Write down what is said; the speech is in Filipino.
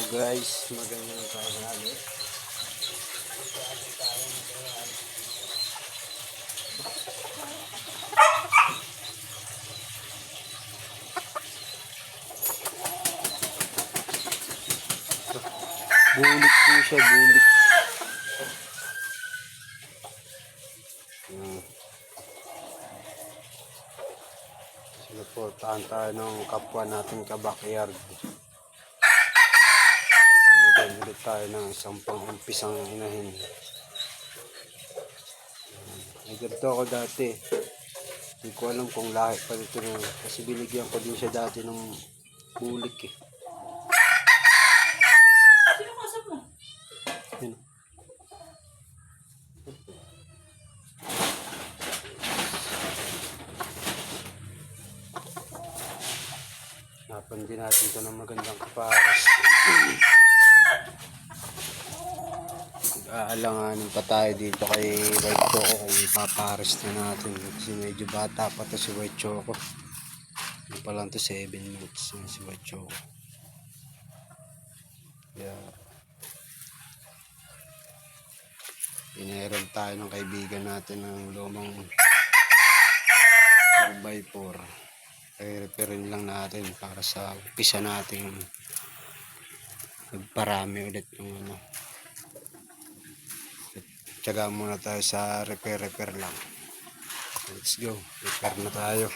Guys, magandang tanghali. Bulik po siya, bulik. Sinuportahan tayo ng kapwa natin kabakyard. Magandang tayo ng isang pang-umpisang inahin. May ganito ako dati. Hindi ko alam kung lahi pa dito na. Kasi binigyan ko din siya dati ng bulik eh. Sino kasap mo? Yan. Napan din natin ito ng magandang kaparas. Aalanganin pa tayo dito kay White Choco kung ipapares na natin. Kasi medyo bata pa to si White Choco. Ano pa lang to 7 months na si White Choco. Kaya pinahiram tayo ng kaibigan natin ng lumang 4x4. I-repairin lang natin para sa umpisa natin magparami ulit yung ano. Tiyaga muna tayo sa repair lang. Let's go, repair na tayo.